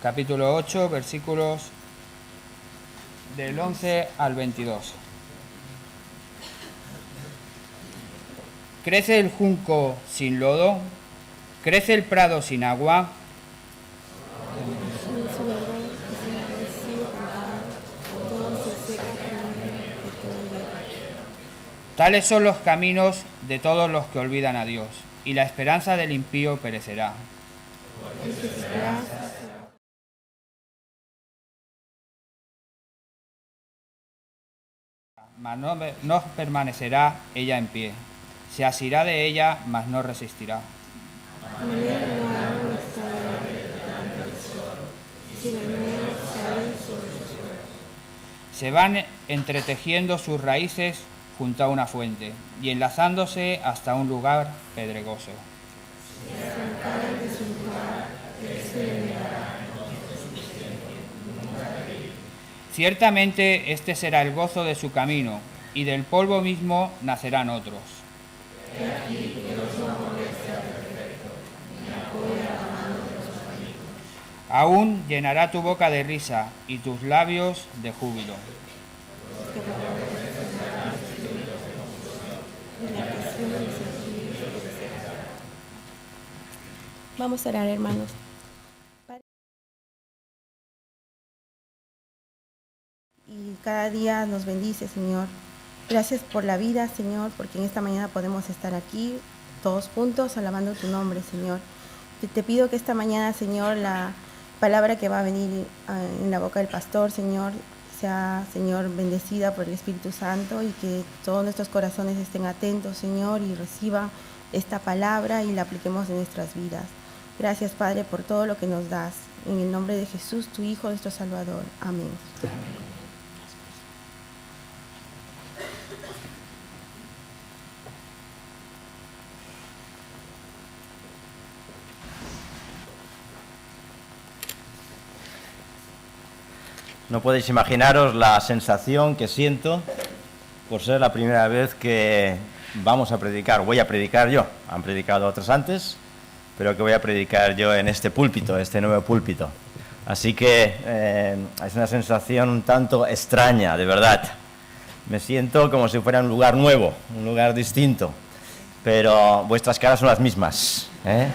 capítulo 8, versículos del 11 al 22. ¿Crece el junco sin lodo? ¿Crece el prado sin agua? Tales son los caminos de todos los que olvidan a Dios, y la esperanza del impío perecerá. Mas no permanecerá ella en pie. Se asirá de ella, mas no resistirá. Se van entretejiendo sus raíces junto a una fuente y enlazándose hasta un lugar pedregoso. Ciertamente este será el gozo de su camino, y del polvo mismo nacerán otros. Aún llenará tu boca de risa y tus labios de júbilo. Vamos a orar, hermanos. Y cada día nos bendice, Señor. Gracias por la vida, Señor, porque en esta mañana podemos estar aquí todos juntos alabando tu nombre, Señor. Te pido que esta mañana, Señor, la palabra que va a venir en la boca del pastor, Señor, sea, Señor, bendecida por el Espíritu Santo, y que todos nuestros corazones estén atentos, Señor, y reciban esta palabra y la apliquemos en nuestras vidas. Gracias, Padre, por todo lo que nos das. En el nombre de Jesús, tu Hijo, nuestro Salvador. Amén. No podéis imaginaros la sensación que siento por ser la primera vez que vamos a predicar. Voy a predicar yo. Han predicado otros antes, pero que voy a predicar yo en este púlpito, este nuevo púlpito. Así que es una sensación un tanto extraña, de verdad. Me siento como si fuera un lugar nuevo, un lugar distinto, pero vuestras caras son las mismas, ¿eh?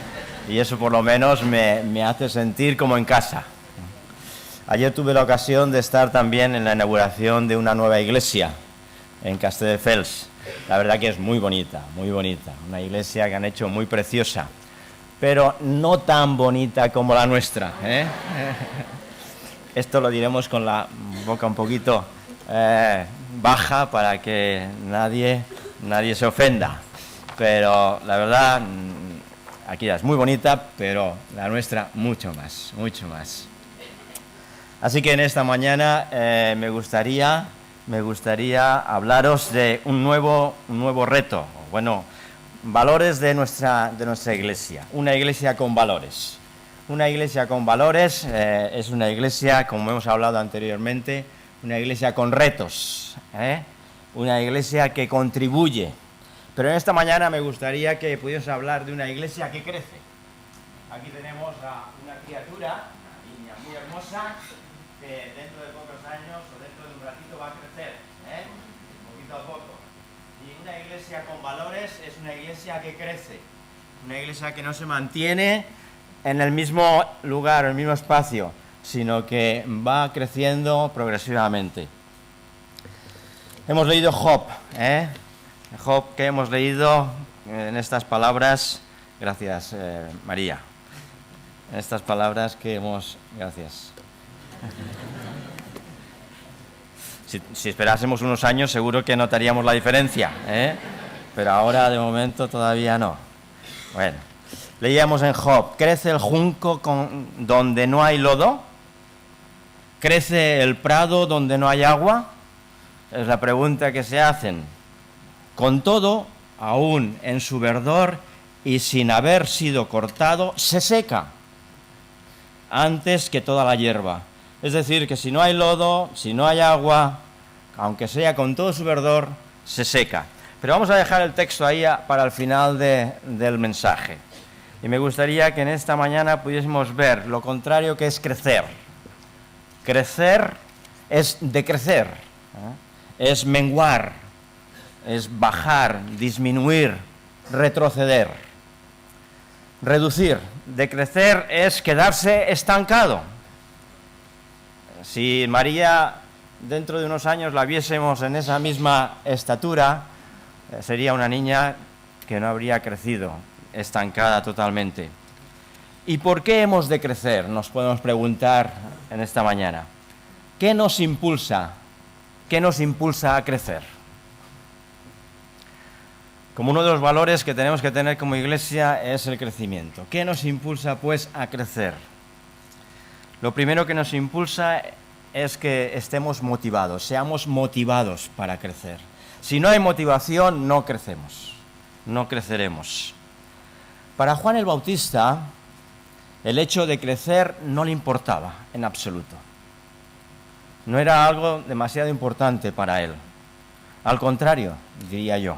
Y eso por lo menos me hace sentir como en casa. Ayer tuve la ocasión de estar también en la inauguración de una nueva iglesia en Castelldefels. La verdad que es muy bonita, una iglesia que han hecho muy preciosa, pero no tan bonita como la nuestra, ¿eh? Esto lo diremos con la boca un poquito baja para que nadie se ofenda, pero la verdad aquí es muy bonita, pero la nuestra mucho más. Así que en esta mañana me gustaría hablaros de un nuevo reto, bueno, valores de nuestra iglesia, una iglesia con valores. Una iglesia con valores es una iglesia, como hemos hablado anteriormente, una iglesia con retos, una iglesia que contribuye. Pero en esta mañana me gustaría que pudiéramos hablar de una iglesia que crece. Aquí tenemos a una criatura, una niña muy hermosa, que dentro de pocos años o dentro de un ratito va a crecer, poquito a poco. Y una iglesia con valores es una iglesia que crece, una iglesia que no se mantiene en el mismo lugar, en el mismo espacio, sino que va creciendo progresivamente. Hemos leído Job, Job, que hemos leído en estas palabras, gracias María, en estas palabras que hemos, gracias. Si esperásemos unos años seguro que notaríamos la diferencia, pero ahora de momento todavía no. Bueno, leíamos en Job: ¿crece el junco donde no hay lodo? ¿Crece el prado donde no hay agua? Es la pregunta que se hacen. Con todo, aún en su verdor y sin haber sido cortado, se seca antes que toda la hierba. Es decir, que si no hay lodo, si no hay agua, aunque sea con todo su verdor, se seca. Pero vamos a dejar el texto ahí para el final del mensaje. Y me gustaría que en esta mañana pudiésemos ver lo contrario que es crecer. Crecer es decrecer, es menguar, es bajar, disminuir, retroceder. Reducir, decrecer es quedarse estancado. Si María dentro de unos años la viésemos en esa misma estatura, sería una niña que no habría crecido, estancada totalmente. ¿Y por qué hemos de crecer? Nos podemos preguntar en esta mañana. ¿Qué nos impulsa? ¿Qué nos impulsa a crecer? Como uno de los valores que tenemos que tener como iglesia es el crecimiento. ¿Qué nos impulsa, pues, a crecer? Lo primero que nos impulsa es que estemos motivados, seamos motivados para crecer. Si no hay motivación, no crecemos, no creceremos. Para Juan el Bautista, el hecho de crecer no le importaba en absoluto. No era algo demasiado importante para él. Al contrario, diría yo.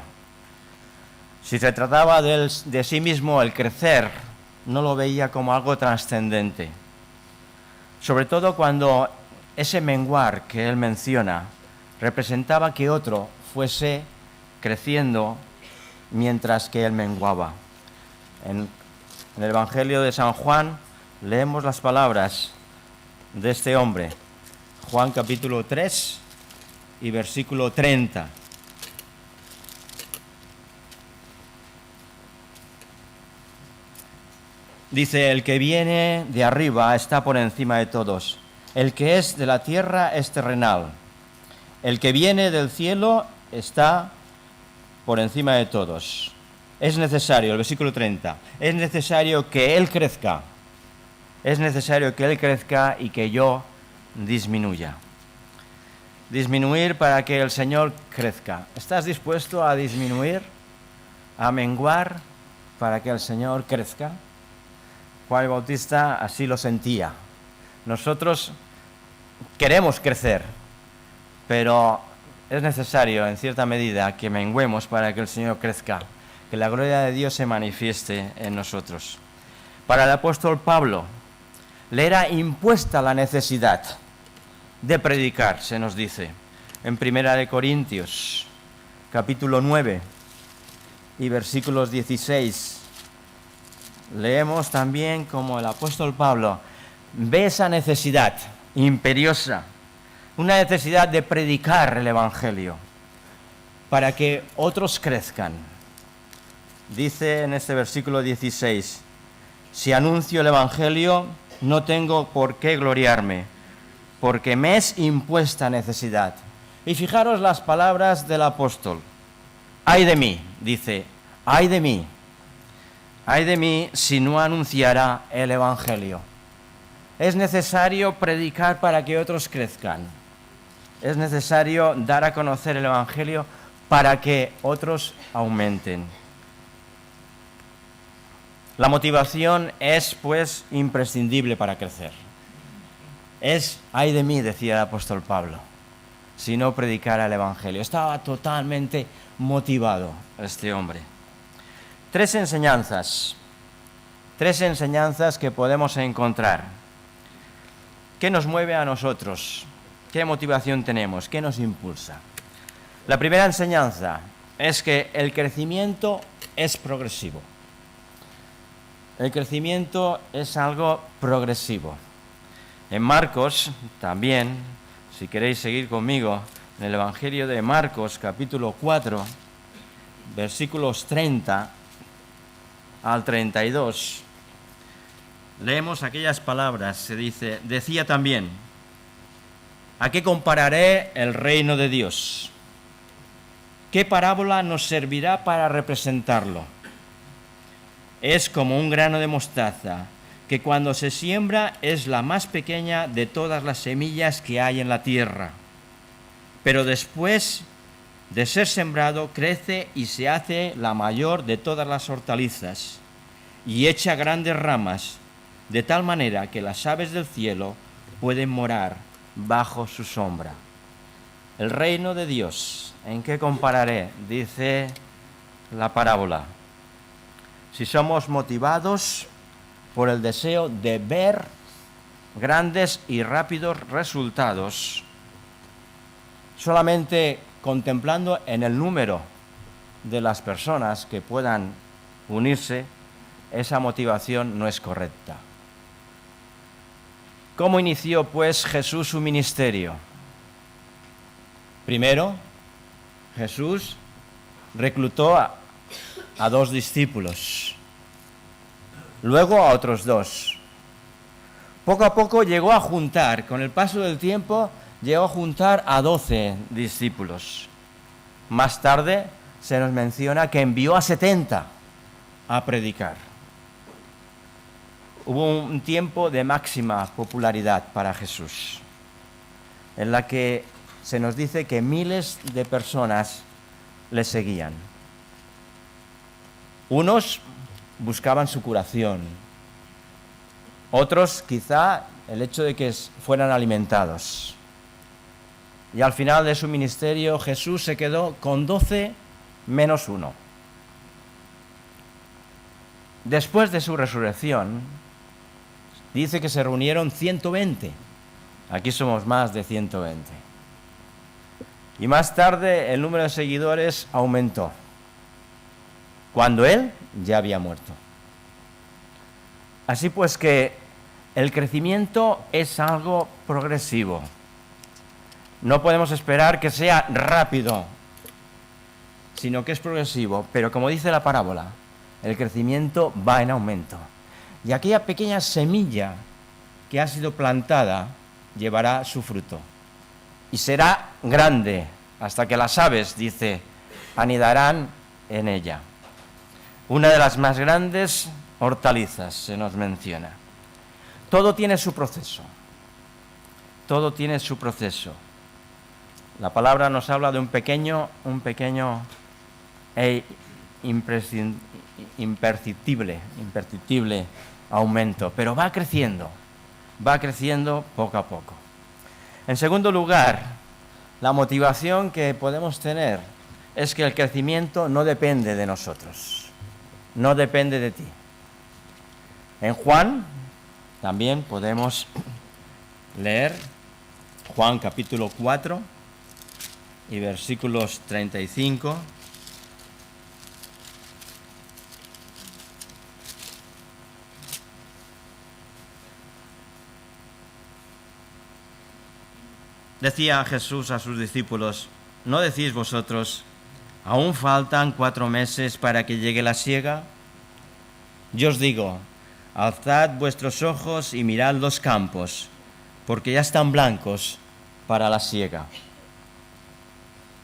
Si se trataba de sí mismo, el crecer no lo veía como algo trascendente. Sobre todo cuando ese menguar que él menciona representaba que otro fuese creciendo mientras que él menguaba. En el Evangelio de San Juan leemos las palabras de este hombre, Juan capítulo 3 y versículo 30. Dice, el que viene de arriba está por encima de todos. El que es de la tierra es terrenal. El que viene del cielo está por encima de todos. Es necesario, el versículo 30, es necesario que Él crezca. Es necesario que Él crezca y que yo disminuya. Disminuir para que el Señor crezca. ¿Estás dispuesto a disminuir, a menguar para que el Señor crezca? Juan el Bautista así lo sentía. Nosotros queremos crecer, pero es necesario en cierta medida que menguemos para que el Señor crezca, que la gloria de Dios se manifieste en nosotros. Para el apóstol Pablo le era impuesta la necesidad de predicar, se nos dice, en 1 Corintios, capítulo 9 y versículos 16. Leemos también como el apóstol Pablo ve esa necesidad imperiosa, una necesidad de predicar el Evangelio para que otros crezcan. Dice en este versículo 16, si anuncio el Evangelio, no tengo por qué gloriarme, porque me es impuesta necesidad. Y fijaros las palabras del apóstol. Ay de mí, dice, ay de mí. Ay de mí si no anunciara el Evangelio. Es necesario predicar para que otros crezcan. Es necesario dar a conocer el Evangelio para que otros aumenten. La motivación es, pues, imprescindible para crecer. Es, ay de mí, decía el apóstol Pablo, si no predicara el Evangelio. Estaba totalmente motivado este hombre. Tres enseñanzas que podemos encontrar. ¿Qué nos mueve a nosotros? ¿Qué motivación tenemos? ¿Qué nos impulsa? La primera enseñanza es que el crecimiento es progresivo. El crecimiento es algo progresivo. En Marcos también, si queréis seguir conmigo, en el Evangelio de Marcos, capítulo 4, versículos 30 al 32, leemos aquellas palabras, se dice, decía también, ¿a qué compararé el reino de Dios? ¿Qué parábola nos servirá para representarlo? Es como un grano de mostaza, que cuando se siembra es la más pequeña de todas las semillas que hay en la tierra. Pero después de ser sembrado, crece y se hace la mayor de todas las hortalizas, y echa grandes ramas, de tal manera que las aves del cielo pueden morar bajo su sombra. El reino de Dios, ¿en qué compararé? Dice la parábola. si somos motivados por el deseo de ver grandes y rápidos resultados, solamente contemplando en el número de las personas que puedan unirse, esa motivación no es correcta. ¿Cómo inició, pues, Jesús su ministerio? Primero, Jesús reclutó a 2 discípulos, luego a otros 2. Poco a poco llegó a juntar, con el paso del tiempo, llegó a juntar a 12 discípulos. Más tarde se nos menciona que envió a 70 a predicar. Hubo un tiempo de máxima popularidad para Jesús, en la que se nos dice que miles de personas le seguían. Unos buscaban su curación, otros quizá el hecho de que fueran alimentados. Y al final de su ministerio Jesús se quedó con 12 menos 1. Después de su resurrección, dice que se reunieron 120. Aquí somos más de 120. Y más tarde el número de seguidores aumentó, cuando él ya había muerto. Así pues que el crecimiento es algo progresivo. No podemos esperar que sea rápido, sino que es progresivo. Pero como dice la parábola, el crecimiento va en aumento. Y aquella pequeña semilla que ha sido plantada llevará su fruto. Y será grande, hasta que las aves, dice, anidarán en ella. Una de las más grandes hortalizas se nos menciona. Todo tiene su proceso. Todo tiene su proceso. La palabra nos habla de un pequeño e imperceptible aumento, pero va creciendo poco a poco. En segundo lugar, la motivación que podemos tener es que el crecimiento no depende de nosotros, no depende de ti. En Juan también podemos leer Juan capítulo 4 y versículos 35. Decía Jesús a sus discípulos: ¿no decís vosotros, aún faltan 4 meses para que llegue la siega? Yo os digo, alzad vuestros ojos y mirad los campos, porque ya están blancos para la siega.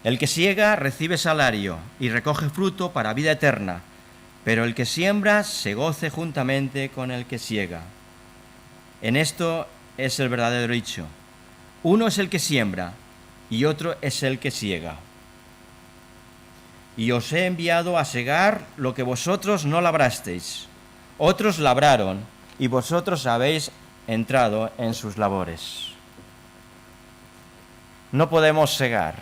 El que siega recibe salario y recoge fruto para vida eterna, pero el que siembra se goce juntamente con el que siega. En esto es el verdadero dicho: uno es el que siembra y otro es el que siega. Y os he enviado a segar lo que vosotros no labrasteis. Otros labraron y vosotros habéis entrado en sus labores. No podemos segar,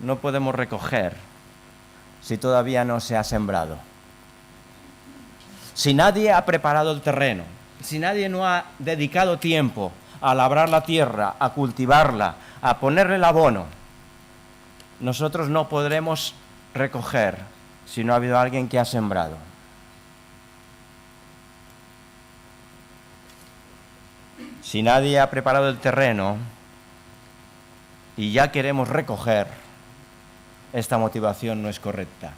no podemos recoger si todavía no se ha sembrado. Si nadie ha preparado el terreno, si nadie no ha dedicado tiempo a labrar la tierra, a cultivarla, a ponerle el abono, nosotros no podremos recoger si no ha habido alguien que ha sembrado. Si nadie ha preparado el terreno y ya queremos recoger, esta motivación no es correcta.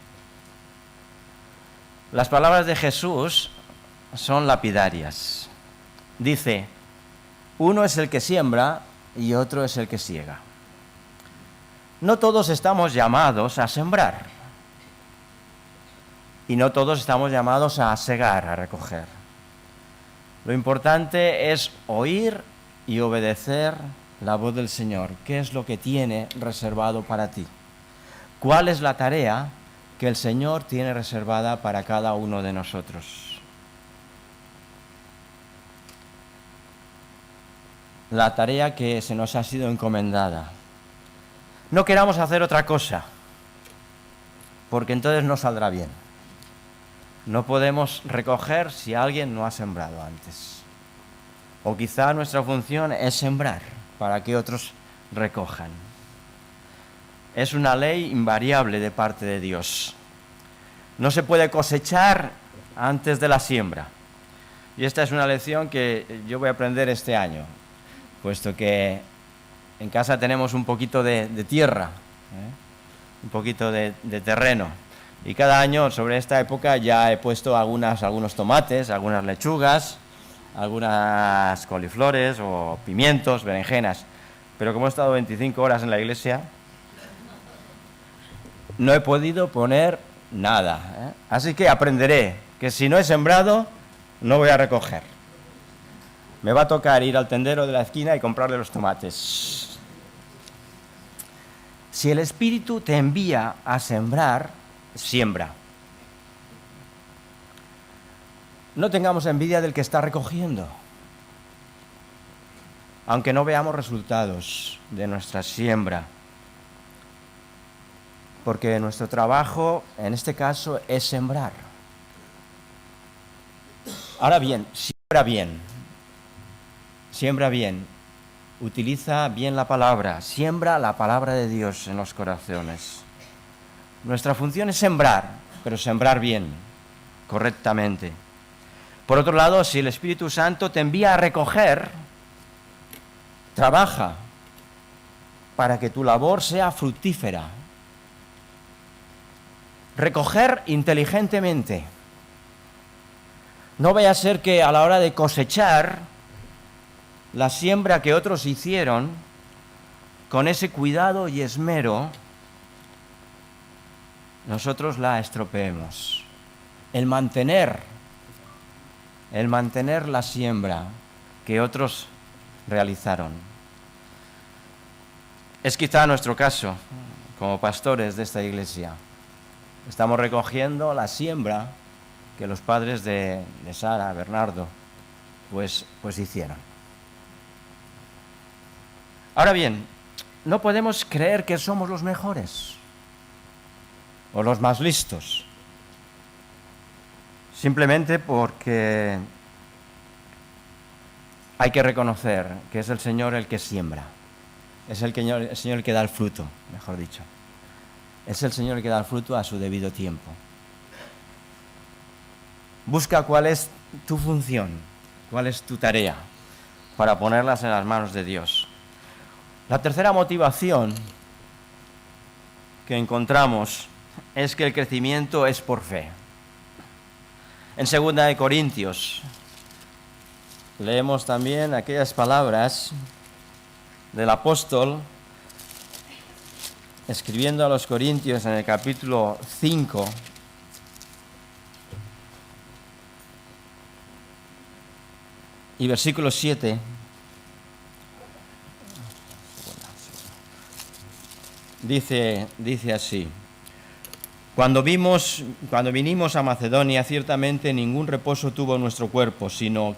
Las palabras de Jesús son lapidarias. Dice: uno es el que siembra y otro es el que siega. No todos estamos llamados a sembrar y no todos estamos llamados a segar, a recoger. Lo importante es oír y obedecer la voz del Señor. ¿Qué es lo que tiene reservado para ti? ¿Cuál es la tarea que el Señor tiene reservada para cada uno de nosotros? La tarea que se nos ha sido encomendada. No queramos hacer otra cosa, porque entonces no saldrá bien. No podemos recoger si alguien no ha sembrado antes. O quizá nuestra función es sembrar para que otros recojan. Es una ley invariable de parte de Dios. No se puede cosechar antes de la siembra. Y esta es una lección que yo voy a aprender este año, puesto que en casa tenemos un poquito de tierra, un poquito de terreno. Y cada año sobre esta época ya he puesto algunos tomates, algunas lechugas, algunas coliflores o pimientos, berenjenas. Pero como he estado 25 horas en la iglesia, no he podido poner nada. Así que aprenderé que si no he sembrado, no voy a recoger. Me va a tocar ir al tendero de la esquina y comprarle los tomates. Si el Espíritu te envía a sembrar, siembra. No tengamos envidia del que está recogiendo, aunque no veamos resultados de nuestra siembra, porque nuestro trabajo, en este caso, es sembrar. Ahora bien, siembra bien, utiliza bien la palabra, siembra la palabra de Dios en los corazones. Nuestra función es sembrar, pero sembrar bien, correctamente. Por otro lado, si el Espíritu Santo te envía a recoger, trabaja para que tu labor sea fructífera. Recoger inteligentemente. No vaya a ser que a la hora de cosechar la siembra que otros hicieron, con ese cuidado y esmero, nosotros la estropeemos. El mantener la siembra que otros realizaron. Es quizá nuestro caso, como pastores de esta iglesia. Estamos recogiendo la siembra que los padres de Sara, Bernardo, pues hicieron. Ahora bien, no podemos creer que somos los mejores o los más listos, simplemente porque hay que reconocer que es el Señor el que siembra, es el Señor el que da el fruto, mejor dicho. Es el Señor el que da el fruto a su debido tiempo. Busca cuál es tu función, cuál es tu tarea, para ponerlas en las manos de Dios. La tercera motivación que encontramos es que el crecimiento es por fe. En 2 Corintios leemos también aquellas palabras del apóstol escribiendo a los Corintios en el capítulo 5, y versículo 7. Dice así: Cuando vinimos a Macedonia, ciertamente ningún reposo tuvo nuestro cuerpo, sino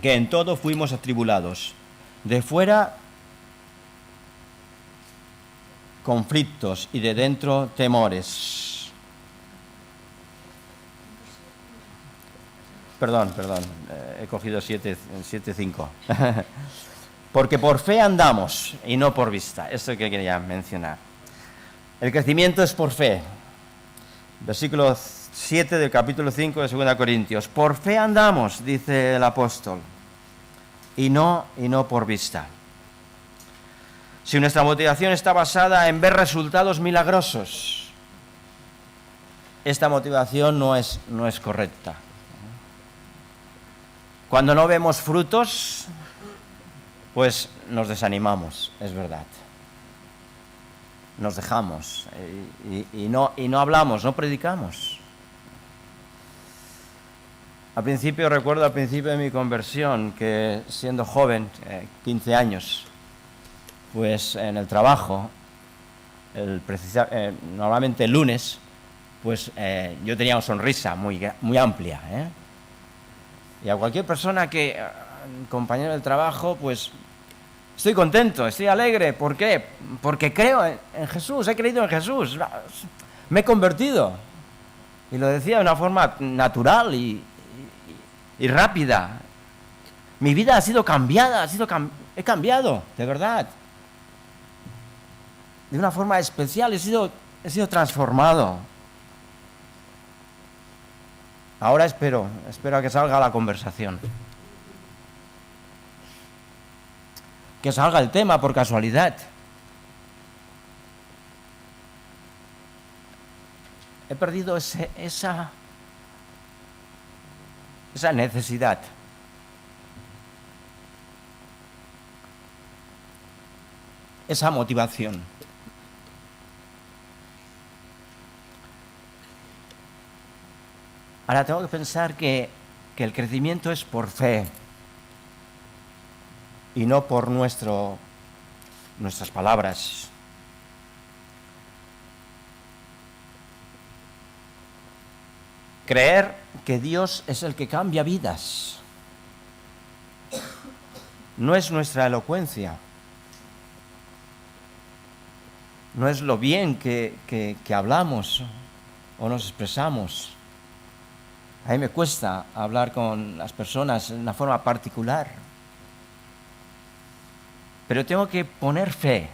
que en todo fuimos atribulados. De fuera, conflictos, y de dentro, temores. Perdón, he cogido 7:5. Porque por fe andamos y no por vista. Esto que quería mencionar. El crecimiento es por fe. Versículo 7 del capítulo 5 de 2 Corintios. Por fe andamos, dice el apóstol, y no por vista. Si nuestra motivación está basada en ver resultados milagrosos, esta motivación no es correcta. Cuando no vemos frutos, pues nos desanimamos, es verdad. Nos dejamos y no hablamos, no predicamos. Recuerdo al principio de mi conversión, que siendo joven, 15 años, pues en el trabajo, normalmente el lunes, pues yo tenía una sonrisa muy amplia, y a cualquier persona compañero del trabajo, pues estoy contento, estoy alegre. ¿Por qué? Porque creo en Jesús, he creído en Jesús, me he convertido. Y lo decía de una forma natural y rápida. Mi vida ha sido cambiada, he cambiado, de verdad. De una forma especial, he sido transformado. Ahora espero a que salga la conversación. Que salga el tema por casualidad. He perdido esa necesidad. Esa motivación. Ahora tengo que pensar que el crecimiento es por fe y no por nuestras palabras. Creer que Dios es el que cambia vidas. No es nuestra elocuencia. No es lo bien que hablamos o nos expresamos. A mí me cuesta hablar con las personas de una forma particular. Pero tengo que poner fe.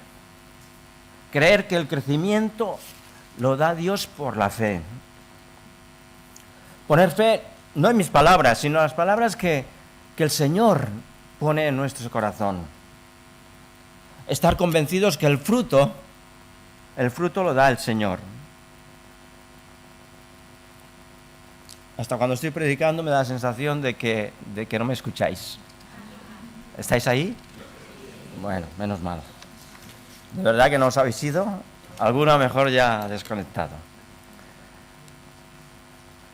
Creer que el crecimiento lo da Dios por la fe. Poner fe no en mis palabras, sino en las palabras que el Señor pone en nuestro corazón. Estar convencidos que el fruto lo da el Señor. Hasta cuando estoy predicando me da la sensación de que no me escucháis. ¿Estáis ahí? Bueno, menos mal. ¿De verdad que no os habéis ido? Alguno mejor ya desconectado.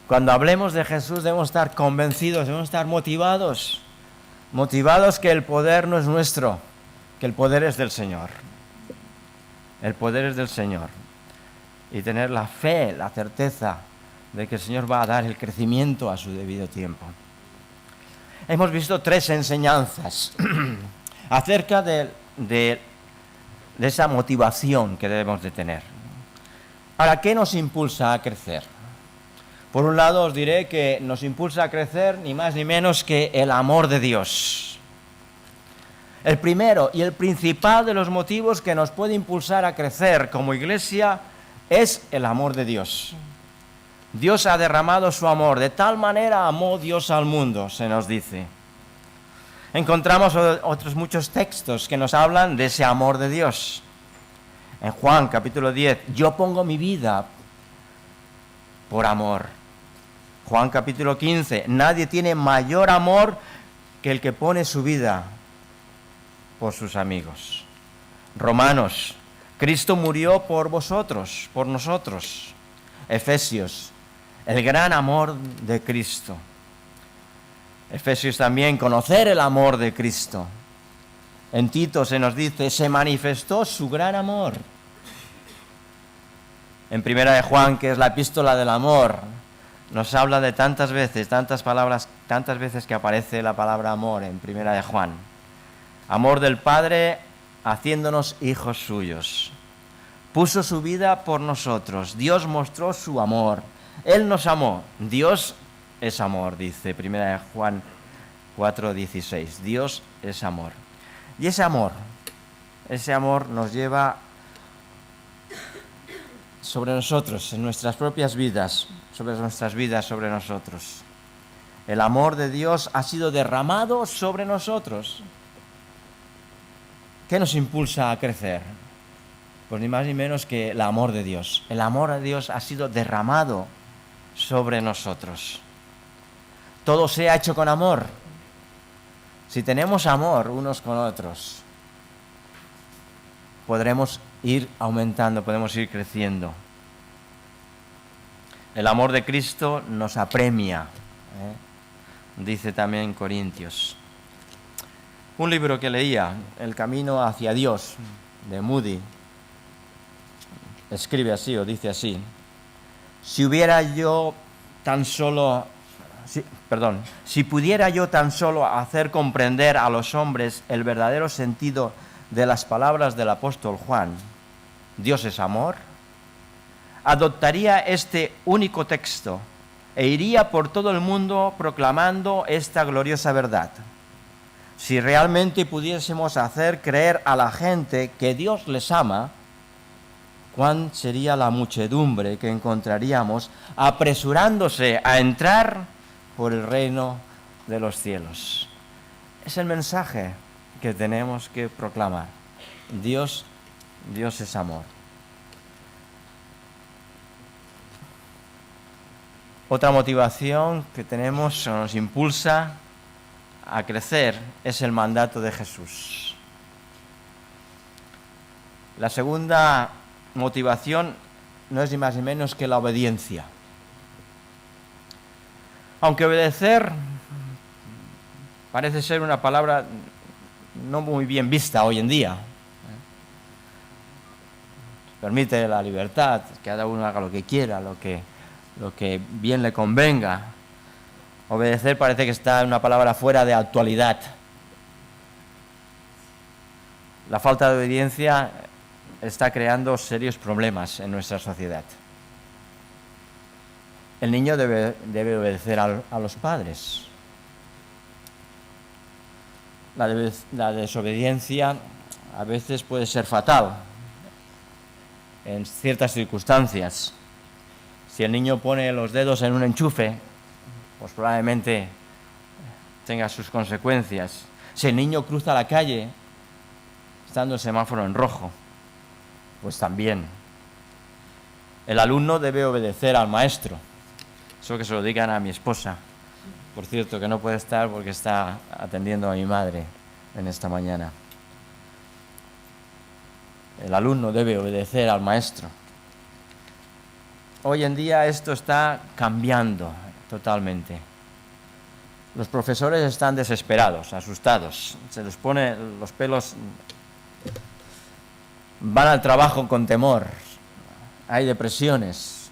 Cuando hablemos de Jesús debemos estar convencidos, debemos estar motivados. Motivados que el poder no es nuestro, que el poder es del Señor. El poder es del Señor. Y tener la fe, la certeza de que el Señor va a dar el crecimiento a su debido tiempo. Hemos visto 3 enseñanzas acerca de esa motivación que debemos de tener. Ahora, ¿qué nos impulsa a crecer? Por un lado os diré que nos impulsa a crecer ni más ni menos que el amor de Dios. El primero y el principal de los motivos que nos puede impulsar a crecer como iglesia es el amor de Dios. Dios ha derramado su amor, de tal manera amó Dios al mundo, se nos dice. Encontramos otros muchos textos que nos hablan de ese amor de Dios. En Juan capítulo 10, yo pongo mi vida por amor. Juan capítulo 15, nadie tiene mayor amor que el que pone su vida por sus amigos. Romanos, Cristo murió por vosotros, por nosotros. Efesios, el gran amor de Cristo. Efesios también, conocer el amor de Cristo. En Tito se nos dice, se manifestó su gran amor. En Primera de Juan, que es la epístola del amor, nos habla de tantas veces, tantas palabras, tantas veces que aparece la palabra amor en Primera de Juan. Amor del Padre haciéndonos hijos suyos. Puso su vida por nosotros. Dios mostró su amor. Él nos amó. Dios es amor, dice Primera de Juan 4:16. Dios es amor. Y ese amor nos lleva sobre nosotros, en nuestras propias vidas, sobre nosotros. El amor de Dios ha sido derramado sobre nosotros. ¿Qué nos impulsa a crecer? Pues ni más ni menos que el amor de Dios. El amor de Dios ha sido derramado sobre nosotros. Todo se ha hecho con amor. Si tenemos amor unos con otros, podremos ir aumentando, podemos ir creciendo. El amor de Cristo nos apremia, dice también Corintios. Un libro que leía, El camino hacia Dios, de Moody, escribe así o dice así: si pudiera yo tan solo hacer comprender a los hombres el verdadero sentido de las palabras del apóstol Juan, Dios es amor, adoptaría este único texto e iría por todo el mundo proclamando esta gloriosa verdad. Si realmente pudiésemos hacer creer a la gente que Dios les ama, ¿cuán sería la muchedumbre que encontraríamos apresurándose a entrar por el reino de los cielos? Es el mensaje que tenemos que proclamar. Dios es amor. Otra motivación que tenemos o nos impulsa a crecer es el mandato de Jesús. La segunda motivación no es ni más ni menos que la obediencia. Aunque obedecer parece ser una palabra no muy bien vista hoy en día. Permite la libertad, que cada uno haga lo que quiera, lo que bien le convenga. Obedecer parece que está en una palabra fuera de actualidad. La falta de obediencia está creando serios problemas en nuestra sociedad. El niño debe obedecer a los padres. La desobediencia a veces puede ser fatal en ciertas circunstancias. Si el niño pone los dedos en un enchufe, pues probablemente tenga sus consecuencias. Si el niño cruza la calle estando el semáforo en rojo, pues también. El alumno debe obedecer al maestro. Eso que se lo digan a mi esposa. Por cierto, que no puede estar porque está atendiendo a mi madre en esta mañana. El alumno debe obedecer al maestro. Hoy en día esto está cambiando totalmente. Los profesores están desesperados, asustados, se les pone los pelos, van al trabajo con temor, hay depresiones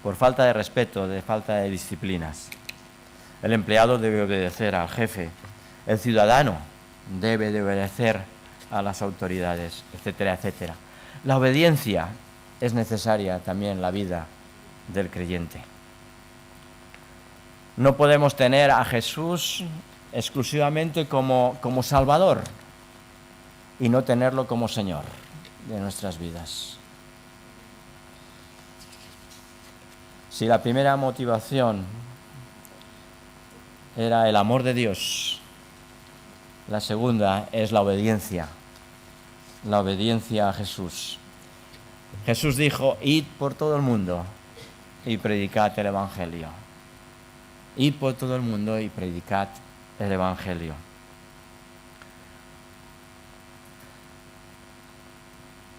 por falta de respeto, de falta de disciplinas. El empleado debe obedecer al jefe, el ciudadano debe de obedecer a las autoridades, etcétera, etcétera. La obediencia es necesaria también en la vida del creyente. No podemos tener a Jesús exclusivamente como Salvador y no tenerlo como Señor de nuestras vidas. Si la primera motivación era el amor de Dios, la segunda es la obediencia a Jesús. Jesús dijo: id por todo el mundo y predicad el Evangelio. Id por todo el mundo y predicad el Evangelio.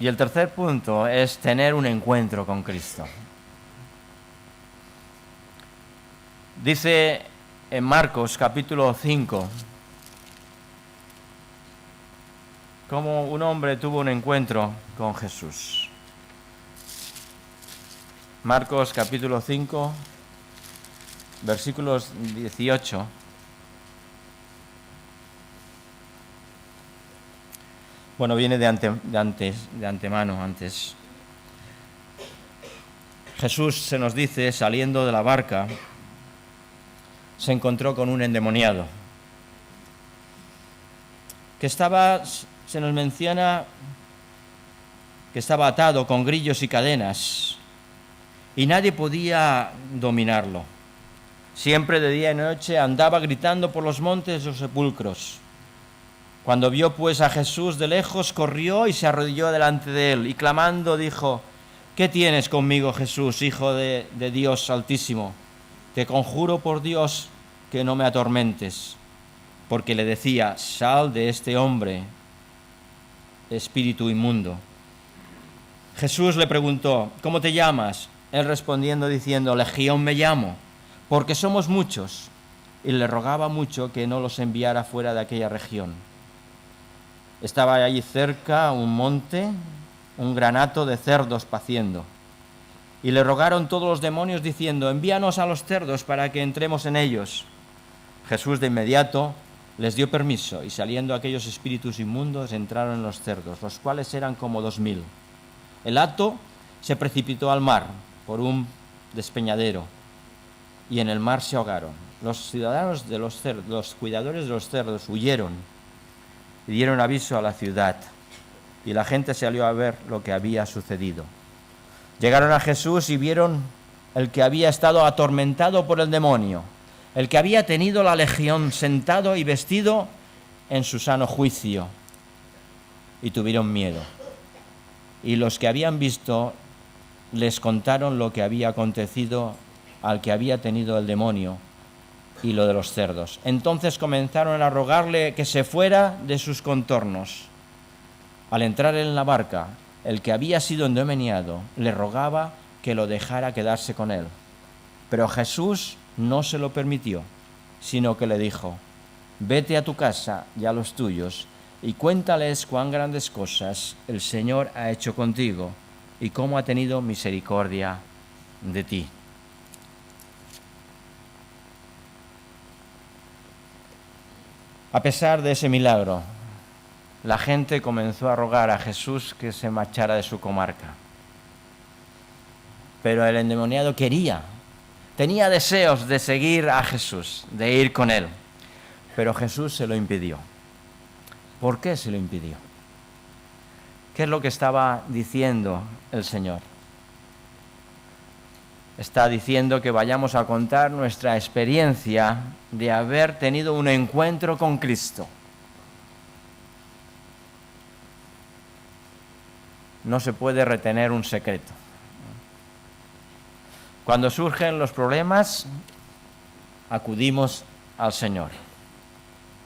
Y el tercer punto es tener un encuentro con Cristo. Dice en Marcos capítulo 5 cómo un hombre tuvo un encuentro con Jesús. Marcos capítulo 5, versículos 18. Bueno, viene de antemano antes. Jesús, se nos dice, saliendo de la barca, se encontró con un endemoniado que se nos menciona que estaba atado con grillos y cadenas y nadie podía dominarlo. Siempre de día y noche andaba gritando por los montes de los sepulcros. Cuando vio pues a Jesús de lejos, corrió y se arrodilló delante de él y clamando dijo: ¿qué tienes conmigo, Jesús, Hijo de Dios Altísimo? Te conjuro por Dios que no me atormentes. Porque le decía: sal de este hombre, espíritu inmundo. Jesús le preguntó: ¿cómo te llamas? Él respondiendo diciendo: Legión me llamo, porque somos muchos. Y le rogaba mucho que no los enviara fuera de aquella región. Estaba allí cerca un monte, un granato de cerdos paciendo. Y le rogaron todos los demonios diciendo: envíanos a los cerdos para que entremos en ellos. Jesús de inmediato les dio permiso, y saliendo aquellos espíritus inmundos entraron en los cerdos, los cuales eran como 2000. El hato se precipitó al mar por un despeñadero y en el mar se ahogaron. Los ciudadanos de los cerdos, los cuidadores de los cerdos huyeron y dieron aviso a la ciudad, y la gente salió a ver lo que había sucedido. Llegaron a Jesús y vieron el que había estado atormentado por el demonio, el que había tenido la legión, sentado y vestido en su sano juicio, y tuvieron miedo. Y los que habían visto les contaron lo que había acontecido al que había tenido el demonio y lo de los cerdos. Entonces comenzaron a rogarle que se fuera de sus contornos. Al entrar en la barca, el que había sido endemoniado le rogaba que lo dejara quedarse con él. Pero Jesús no se lo permitió, sino que le dijo: vete a tu casa y a los tuyos, y cuéntales cuán grandes cosas el Señor ha hecho contigo, y cómo ha tenido misericordia de ti. A pesar de ese milagro, la gente comenzó a rogar a Jesús que se marchara de su comarca. Pero el endemoniado tenía deseos de seguir a Jesús, de ir con él. Pero Jesús se lo impidió. ¿Por qué se lo impidió? ¿Qué es lo que estaba diciendo el Señor? Está diciendo que vayamos a contar nuestra experiencia de haber tenido un encuentro con Cristo. No se puede retener un secreto. Cuando surgen los problemas, acudimos al Señor.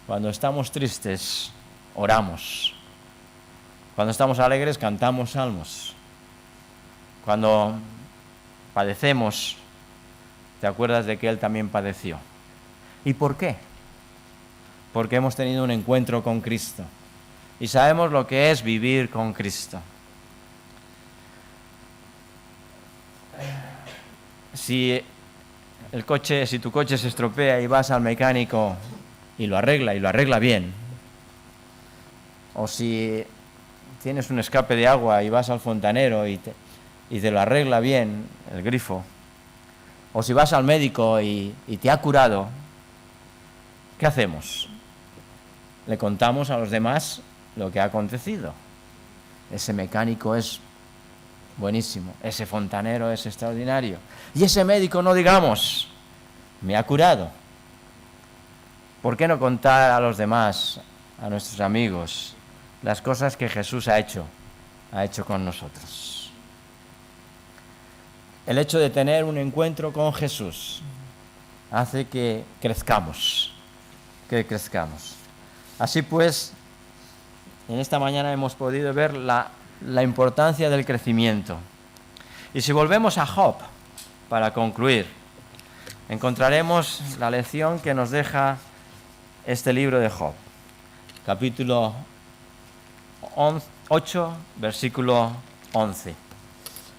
Cuando estamos tristes, oramos. Cuando estamos alegres, cantamos salmos. Cuando padecemos, te acuerdas de que Él también padeció. ¿Y por qué? Porque hemos tenido un encuentro con Cristo y sabemos lo que es vivir con Cristo. Si tu coche se estropea y vas al mecánico y lo arregla bien, o si tienes un escape de agua y vas al fontanero y te lo arregla bien el grifo, o si vas al médico y te ha curado, ¿qué hacemos? Le contamos a los demás lo que ha acontecido. Ese mecánico es buenísimo, ese fontanero es extraordinario, y ese médico no digamos, me ha curado. ¿Por qué no contar a los demás, a nuestros amigos, las cosas que Jesús ha hecho con nosotros? El hecho de tener un encuentro con Jesús hace que crezcamos. Así pues, en esta mañana hemos podido ver la importancia del crecimiento. Y si volvemos a Job, para concluir, encontraremos la lección que nos deja este libro de Job. Capítulo 8, versículo 11.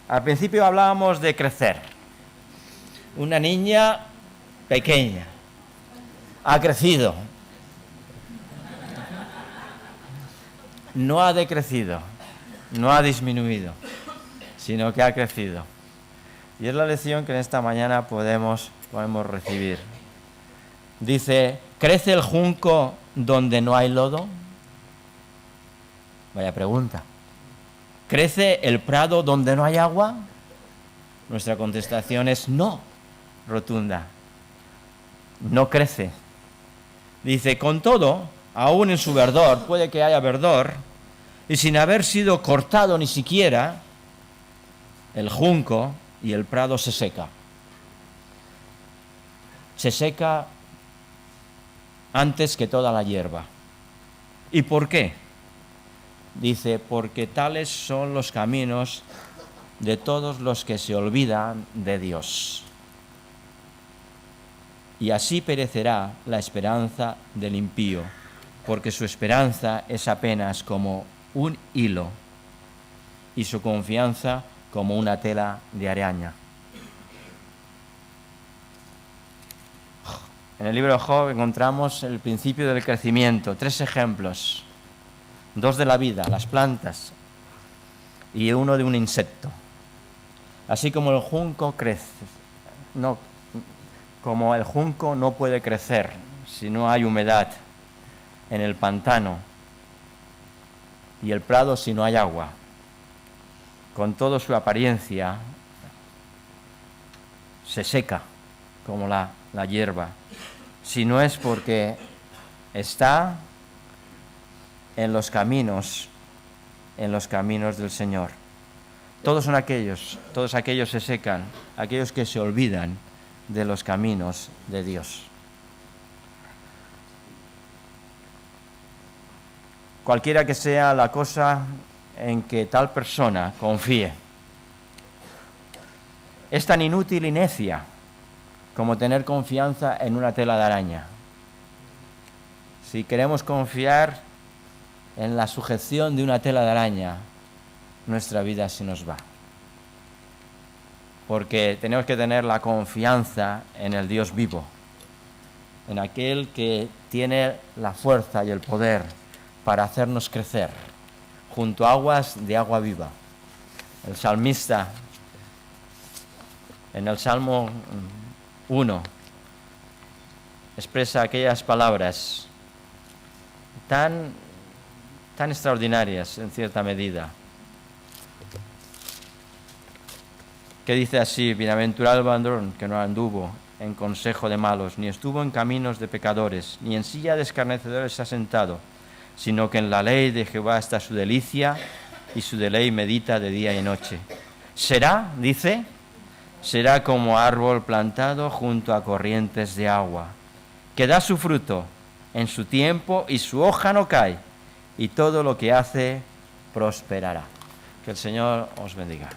Al principio hablábamos de crecer. Una niña pequeña ha crecido. No ha decrecido, no ha disminuido, sino que ha crecido. Y es la lección que en esta mañana podemos recibir. Dice: ¿crece el junco donde no hay lodo? Vaya pregunta. ¿Crece el prado donde no hay agua? Nuestra contestación es no, rotunda. No crece. Dice: con todo, aún en su verdor, puede que haya verdor, y sin haber sido cortado ni siquiera, el junco y el prado se seca. Se seca antes que toda la hierba. ¿Y por qué? Dice: porque tales son los caminos de todos los que se olvidan de Dios. Y así perecerá la esperanza del impío, porque su esperanza es apenas como un hilo y su confianza como una tela de araña. En el libro de Job encontramos el principio del crecimiento, 3 ejemplos, 2 de la vida, las plantas, y uno de un insecto. Así como el junco como el junco no puede crecer si no hay humedad en el pantano y el prado si no hay agua, con toda su apariencia se seca como la hierba, si no es porque está en los caminos del Señor. Todos aquellos se secan, aquellos que se olvidan de los caminos de Dios. Cualquiera que sea la cosa en que tal persona confíe, es tan inútil y necia como tener confianza en una tela de araña. Si queremos confiar en la sujeción de una tela de araña, nuestra vida se nos va. Porque tenemos que tener la confianza en el Dios vivo, en aquel que tiene la fuerza y el poder para hacernos crecer junto a aguas de agua viva. El salmista, en el Salmo 1, expresa aquellas palabras tan extraordinarias en cierta medida, que dice así: bienaventurado el varón que no anduvo en consejo de malos, ni estuvo en caminos de pecadores, ni en silla de escarnecedores se ha sentado, sino que en la ley de Jehová está su delicia, y su deleite medita de día y noche. Será, dice, será como árbol plantado junto a corrientes de agua, que da su fruto en su tiempo y su hoja no cae, y todo lo que hace prosperará. Que el Señor os bendiga.